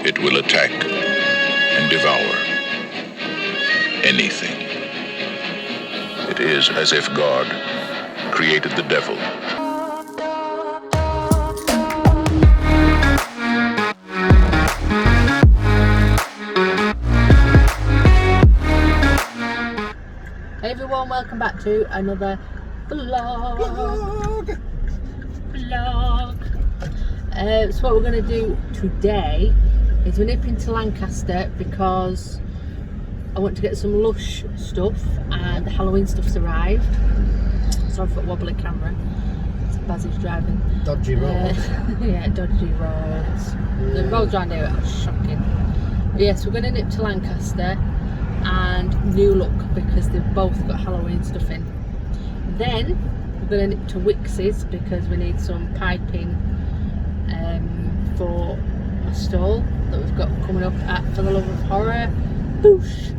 It will attack and devour anything. It is as if God created the devil. Hey everyone, welcome back to another vlog. So what we're going to do today is we nip into Lancaster because I want to get some Lush stuff and the Halloween stuff's arrived. Sorry for the wobbly camera. It's Baz is driving. Dodgy roads. Yeah, dodgy roads. The roads around here are shocking. But yes, we're going to nip to Lancaster and New Look because they've both got Halloween stuff in. Then we're going to nip to Wicks's because we need some piping for a stall that we've got coming up at For the Love of Horror. Boosh!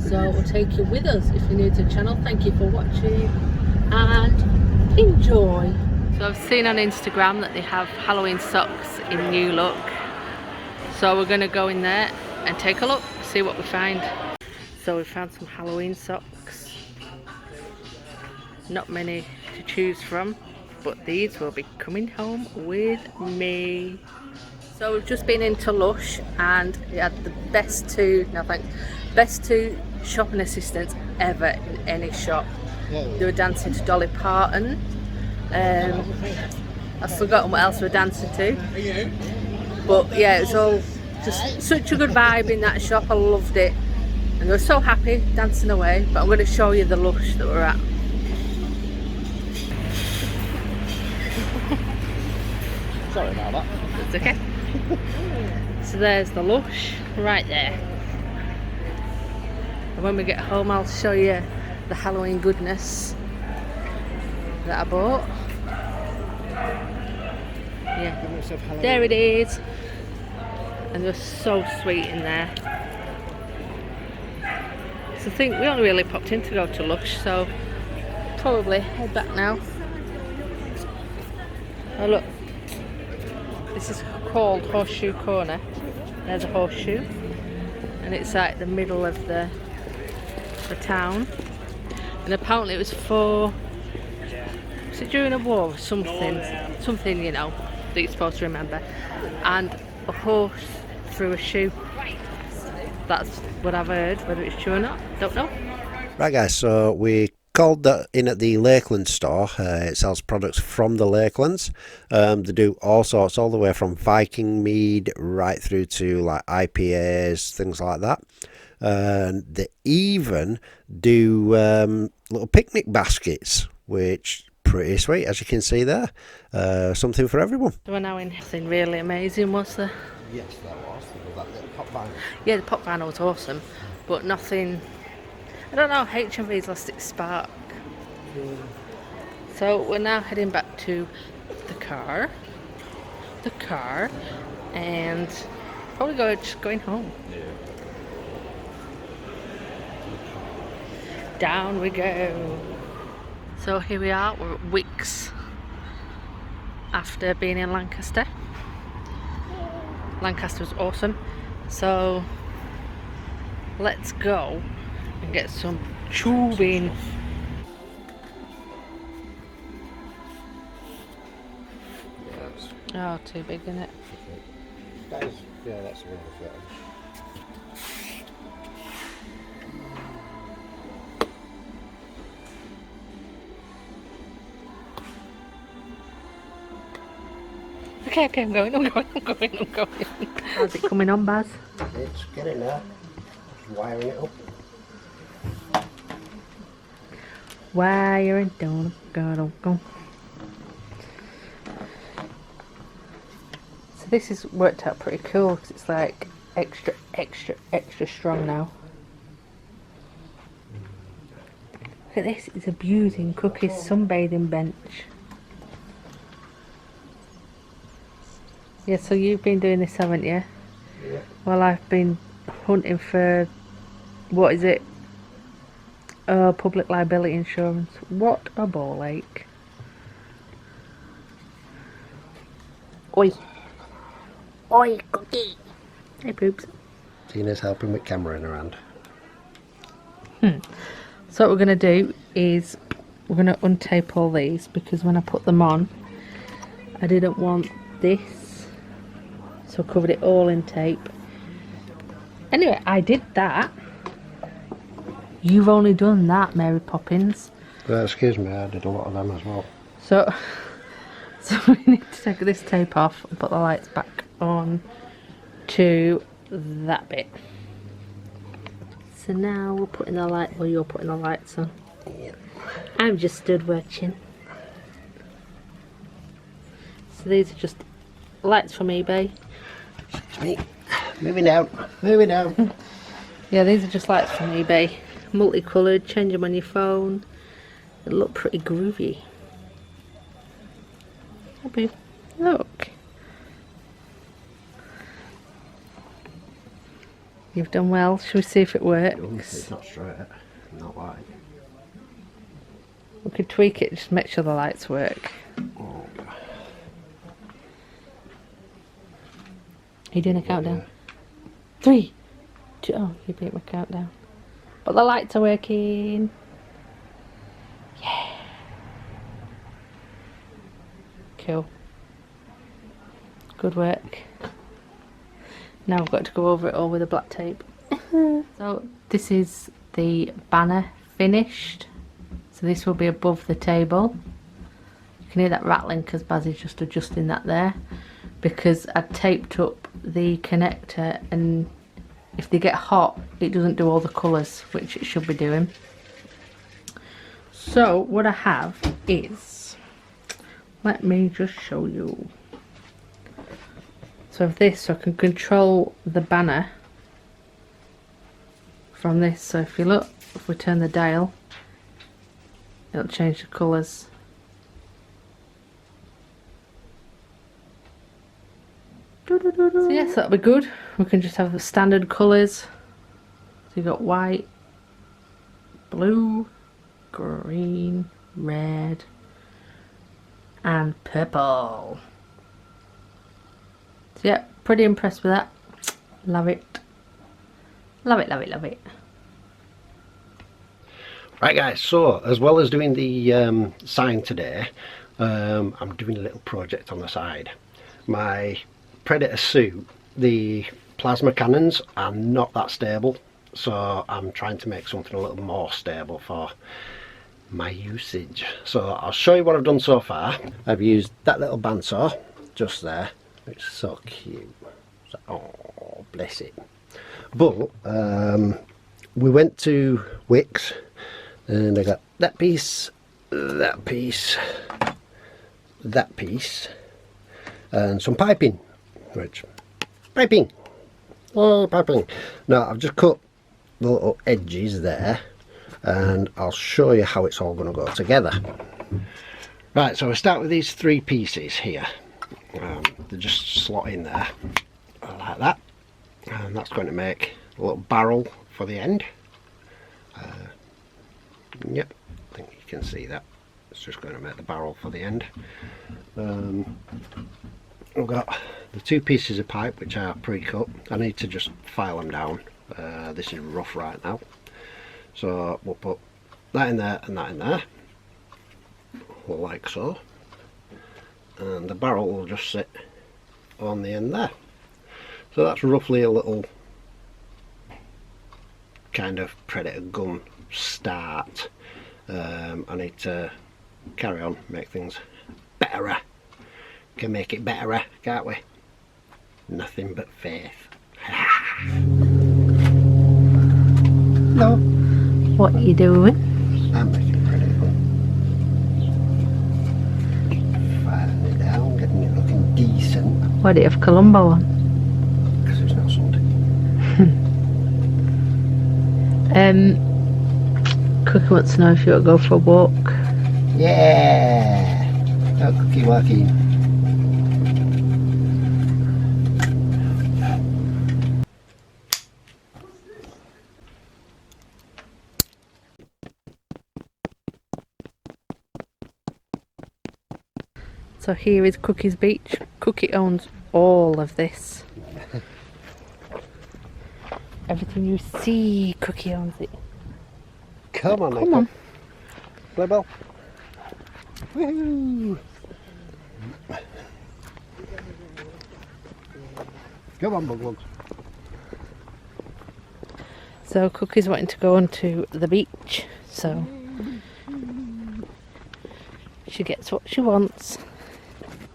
So we'll take you with us if you're new to the channel. Thank you for watching and enjoy. So I've seen on Instagram that they have Halloween socks in New Look. So we're going to go in there and take a look, see what we find. So we found some Halloween socks. Not many to choose from, but these will be coming home with me. So we've just been into Lush and we had the best two shopping assistants ever in any shop. They were dancing to Dolly Parton. I've forgotten what else we were dancing to. But yeah, it was all just such a good vibe in that shop. I loved it. And they were so happy dancing away. But I'm going to show you the Lush that we're at. Sorry about that. It's okay. So there's the Lush right there. And when we get home I'll show you the Halloween goodness that I bought. Yeah, there it is. And they're so sweet in there. So I think we only really popped in to go to Lush, so probably head back now. Oh look, this is called Horseshoe Corner. There's a horseshoe, and it's like the middle of the town. And apparently it was for, was it during a war or something you know that you're supposed to remember. And a horse threw a shoe. That's what I've heard. Whether it's true or not, don't know. Right guys, so we called in at the Lakeland store. It sells products from the Lakelands. They do all sorts, all the way from Viking mead right through to like IPAs, things like that. They even do little picnic baskets, which pretty sweet, as you can see there. Something for everyone. So we're now in something really amazing, was there? Yes, that was. That little pop vinyl. Yeah, the pop vinyl was awesome, but nothing. I don't know, Heysham lost its spark. So we're now heading back to the car, and probably just going home. Down we go. So here we are, we're at Wickes after being in Lancaster. Lancaster was awesome, so let's go and get some tubing. Oh, too big, isn't it? That is, yeah, that's one of the things. Okay, I'm going. How's it coming on, Baz? It's getting there. Just wiring it up. Wiring, go. So this has worked out pretty cool because it's like extra strong now. Look at this, it's a beauty and cookies sunbathing bench. Yeah, so you've been doing this, haven't you? Yeah. Well, I've been hunting for, what is it? Public liability insurance. What a ball ache. Oi. Oi, cookie. Hey, boobs. Tina's helping with camera in her hand. So what we're going to do is we're going to untape all these, because when I put them on I didn't want this, so I covered it all in tape. Anyway, I did that. You've only done that, Mary Poppins. Well, excuse me, I did a lot of them as well. So we need to take this tape off and put the lights back on to that bit. So now we're putting the light, well, you're putting the lights on. Yeah. I'm just stood watching. So these are just lights from eBay. Excuse me. Moving down. Moving down. Yeah, these are just lights from eBay. Multicoloured, change them on your phone. They look pretty groovy. Okay, look. You've done well. Shall we see if it works? It's not straight. Not right. We could tweak it, just make sure the lights work. Oh. Are you doing a countdown? 3, 2, oh, you beat my countdown. But the lights are working. Yeah. Cool. Good work. Now I've got to go over it all with a black tape. So this is the banner finished. So this will be above the table. You can hear that rattling because Baz is just adjusting that there, because I taped up the connector, and if they get hot it doesn't do all the colours, which it should be doing. So what I have is, let me just show you. So this, so I can control the banner from this. So if you look, if we turn the dial, it'll change the colours. So yes, that'll be good. We can just have the standard colours. So you got white, blue, green, red and purple. So yeah, pretty impressed with that. Love it. Love it, love it, love it. Right guys, so as well as doing the sign today, I'm doing a little project on the side. My Predator suit, the plasma cannons are not that stable, so I'm trying to make something a little more stable for my usage. So I'll show you what I've done so far. I've used that little bandsaw just there, which is so cute. So, oh, bless it. But we went to Wickes and I got that piece, that piece, that piece, and some piping. Which, piping, oh piping. Now I've just cut the little edges there, and I'll show you how it's all going to go together. Right, so we start with these 3 pieces here. They just slot in there like that, and that's going to make a little barrel for the end. Yep, I think you can see that. It's just going to make the barrel for the end. We've got the 2 pieces of pipe which are pre-cut. I need to just file them down. This is rough right now, so we'll put that in there and that in there, like so, and the barrel will just sit on the end there. So that's roughly a little kind of Predator gun start. I need to carry on, make things better. Can make it better, can't we? Nothing but faith. No. What are you doing? I'm making a Predator gun. Filing it down, getting it looking decent. Why do you have Columbo on? Because it's not Sunday. Cookie wants to know if you want to go for a walk. Yeah! Oh, Cookie walking. So here is Cookie's beach. Cookie owns all of this. Everything you see, Cookie owns it. Come on, Come on. Flibble. Woohoo! Come on, Bug Bugs. So Cookie's wanting to go onto the beach, so she gets what she wants.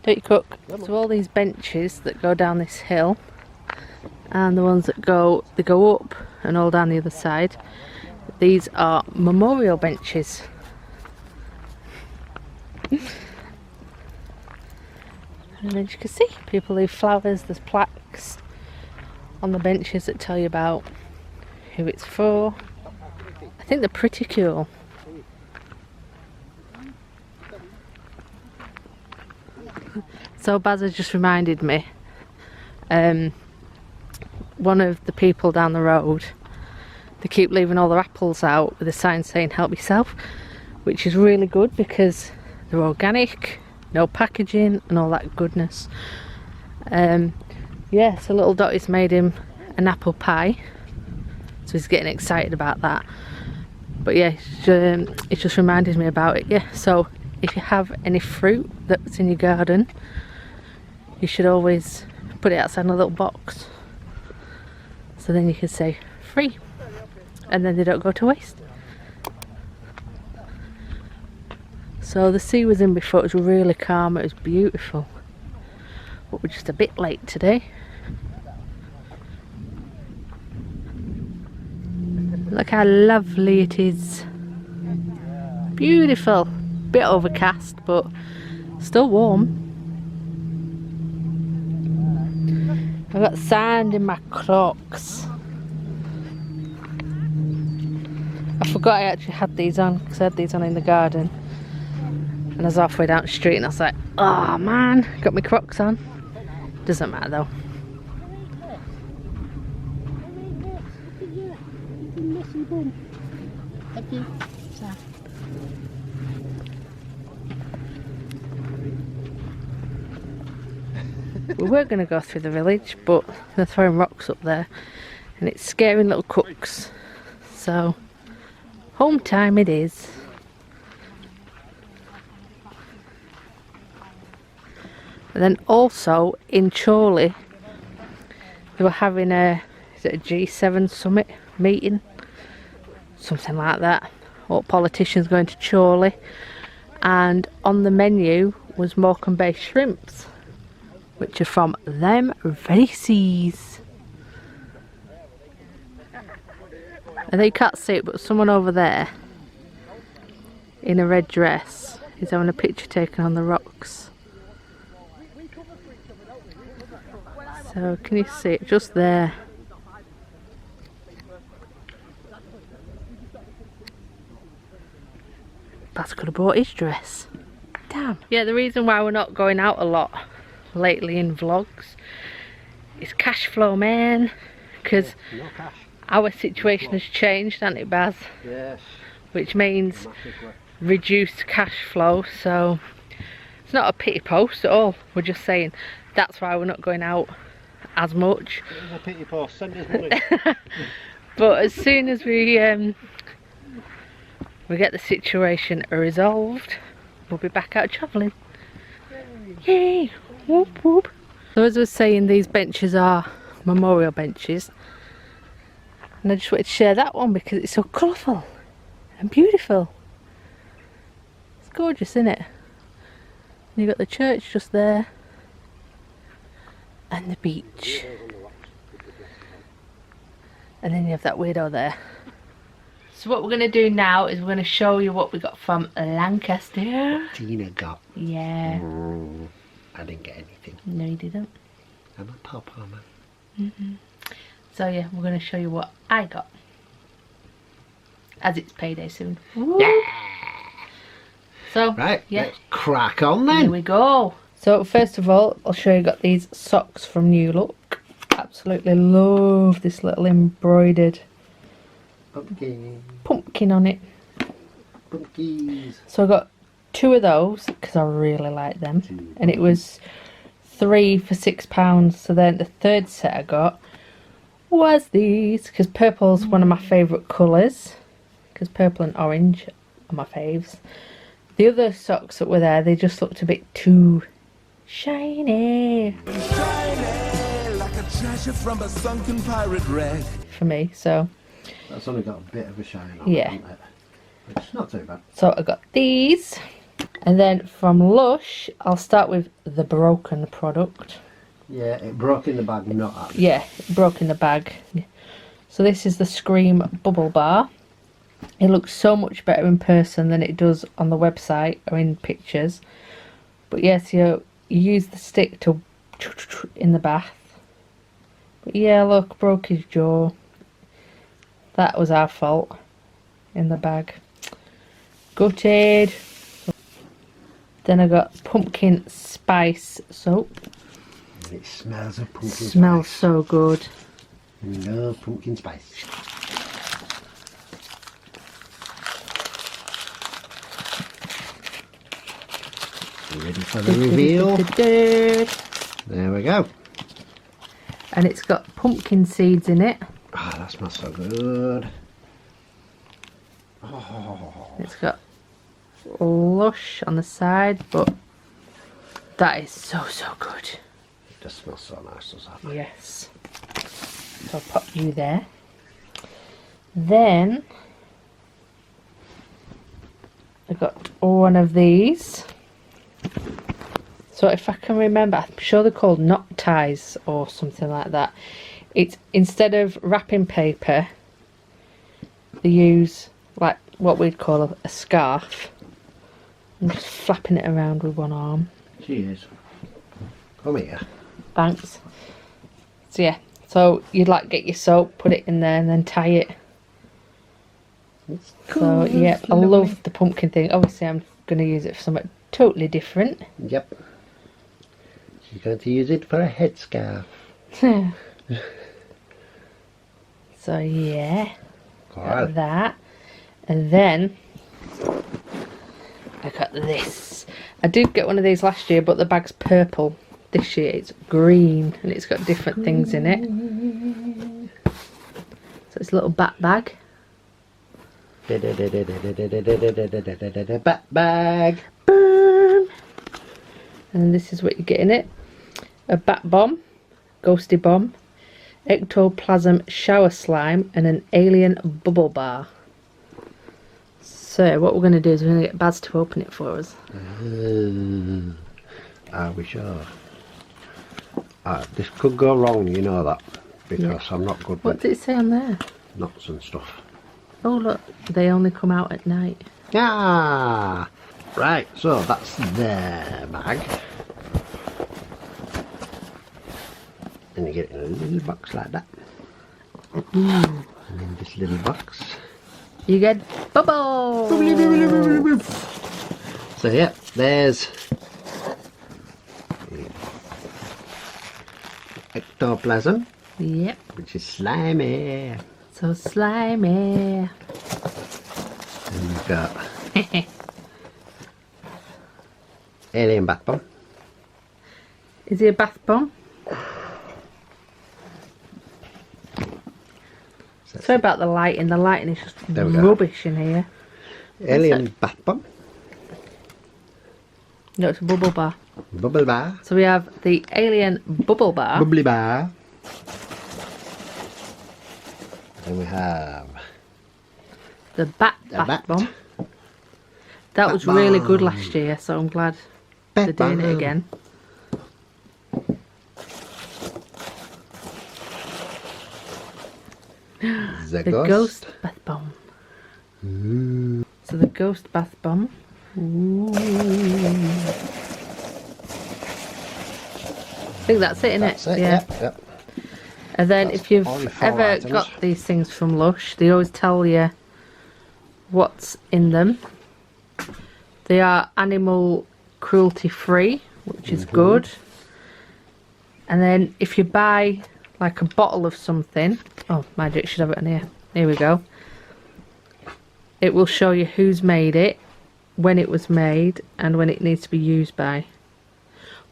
Don't you, Cook? So all these benches that go down this hill, and the ones that go up and all down the other side, these are memorial benches. And as you can see, people leave flowers. There's plaques on the benches that tell you about who it's for. I think they're pretty cool. So Baz has just reminded me, one of the people down the road, they keep leaving all their apples out with a sign saying help yourself, which is really good because they're organic, no packaging and all that goodness. Yeah, so little Dottie's made him an apple pie, so he's getting excited about that. But yeah, it just reminded me about it. Yeah, so if you have any fruit that's in your garden, you should always put it outside in a little box, so then you can say free, and then they don't go to waste. So the sea was in before, it was really calm, it was beautiful, but we're just a bit late today. Look how lovely it is. Beautiful. Bit overcast, but still warm. I've got sand in my Crocs. I forgot I actually had these on, because I had these on in the garden. And I was halfway down the street and I was like, oh man, got my Crocs on. Doesn't matter though. We were going to go through the village, but they're throwing rocks up there and it's scaring little cooks. So, home time it is. And then also in Chorley, they were having a G7 summit meeting, something like that. All politicians going to Chorley, and on the menu was Morecambe Bay shrimps, which are from them very seas. And you can't see it, but someone over there in a red dress is having a picture taken on the rocks. So can you see it just there? Baz could have bought his dress. Damn. Yeah, the reason why we're not going out a lot lately in vlogs is cash flow, man. Because No cash. our situation has changed, hasn't it, Baz? Yes. Which means reduced cash flow. So it's not a pity post at all. We're just saying that's why we're not going out as much. It was a pity post. Send us money. But as soon as we get the situation resolved, we'll be back out travelling. Yay! Whoop whoop. So as I was saying, these benches are memorial benches, and I just wanted to share that one because it's so colourful and beautiful. It's gorgeous, isn't it? And you've got the church just there and the beach, and then you have that weirdo there. So what we're going to do now is we're going to show you what we got from Lancaster. Tina got. Yeah. I didn't get anything. No, you didn't. I'm a papa, man. So yeah, we're going to show you what I got, as it's payday soon. Yeah. So Right, yeah, let's crack on here then. we go. So first of all, I'll show you, got these socks from New Look. Absolutely love this little embroidered pumpkin on it. Pumpkins. So I got 2 of those because I really like them, and it was 3 for £6. So then the third set I got was these, because purple's one of my favourite colours, because purple and orange are my faves. The other socks that were there, they just looked a bit too shiny. Shiny like a treasure from a sunken pirate wreck. For me, so That's only got a bit of a shine on yeah. it, hasn't it? It's not too bad. So I got these, and then from Lush, I'll start with the broken product. Yeah, it broke in the bag, not up. Yeah, it broke in the bag. So this is the Scream Bubble Bar. It looks so much better in person than it does on the website or in pictures. But yes, you use the stick to in the bath. But yeah, look, broke his jaw. That was our fault in the bag. Gutted. Then I got pumpkin spice soap. It smells of pumpkin spice. Smells so good. And love pumpkin spice. Ready for the reveal? There we go. And it's got pumpkin seeds in it. Ah, that smells so good. Oh, It's got Lush on the side, but that is so good. it just smells so nice, doesn't it? Yes. So I'll pop you there. Then I got one of these. So if I can remember, I'm sure they're called knot ties or something like that. It's instead of wrapping paper, they use like what we'd call a scarf. I'm just flapping it around with one arm. Cheers. Come here. Thanks. So yeah, so you'd like get your soap, put it in there, and then tie it. So yeah, I love the pumpkin thing. Obviously, I'm going to use it for something totally different. Yep. She's going to use it for a headscarf. So yeah, Cool. got that, and then I got this. I did get one of these last year, but the bag's purple. This year it's green, and it's got different things in it. So it's a little bat bag. Bat bag. Boom. And this is what you get in it: a bat bomb, ghosty bomb, ectoplasm shower slime, and an alien bubble bar. So what we're going to do is we're going to get Baz to open it for us. Are we sure? This could go wrong, you know that, because Yeah. I'm not good What with did it say on there? nuts and stuff. Oh look, they only come out at night. Ah, right, so that's their bag. And you get it in a little box like that. And in this little box. You get bubbles! So yeah, there's ectoplasm, Yep, which is slimy. so slimy. And you've got alien bath bomb. Is he a bath bomb? Sorry about the lighting. The lighting is just There we go. rubbish in here. Alien bath bomb. No, it's a bubble bar. Bubble bar. So we have the alien bubble bar. Bubbly bar. Then we have The bat the bath bat. bomb. That was Bat really good bomb. last year, so I'm glad Bat they're doing it bomb. again. The The ghost bath bomb. So the ghost bath bomb. Ooh. I think that's it, That's innit? it, Yeah. yep. And then That's if you've only 4 ever items. got these things from Lush, they always tell you what's in them. They are animal cruelty free, which is good. And then if you buy like a bottle of something, oh magic, should have it on here. Here we go. It will show you who's made it, when it was made, and when it needs to be used by.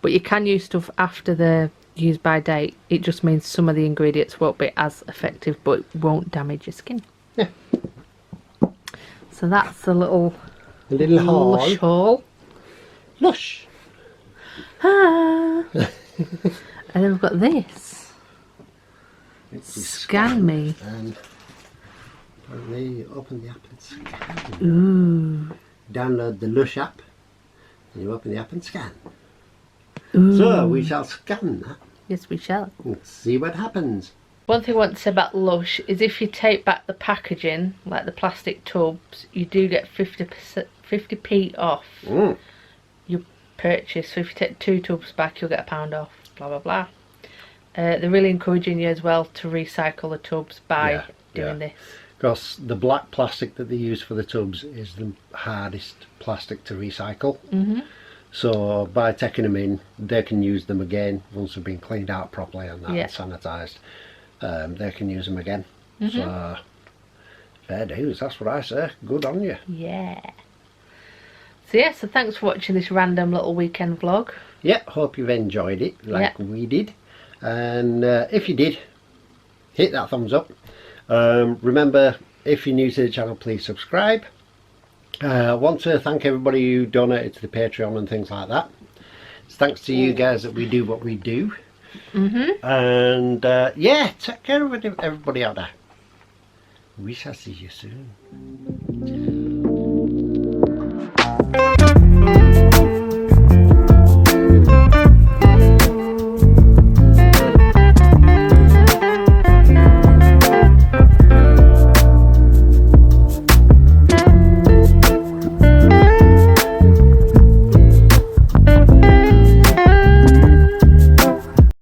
But you can use stuff after the use by date. It just means some of the ingredients won't be as effective, but it won't damage your skin. Yeah. So that's a little haul. Lush haul. Lush. Ah. And then we've got this. Scan me. And apparently open the app and scan. Ooh. Download the Lush app and you open the app and scan. Ooh. So we shall scan that Yes, we shall. and see what happens. One thing I want to say about Lush is if you take back the packaging, like the plastic tubs, you do get 50p off your purchase. So if you take 2 tubs back, you'll get £1 off, blah blah blah. They're really encouraging you as well to recycle the tubs by doing this. Because the black plastic that they use for the tubs is the hardest plastic to recycle. So by taking them in, they can use them again once they've been cleaned out properly and that and sanitised. They can use them again. So fair dues, that's what I say. Good on you. Yeah. So yeah, so thanks for watching this random little weekend vlog. Yeah, hope you've enjoyed it like we did. And if you did, hit that thumbs up. Remember, if you're new to the channel, please subscribe. I want to thank everybody who donated to the Patreon and things like that. It's thanks to you guys that we do what we do. And yeah, take care of everybody out there. We shall see you soon.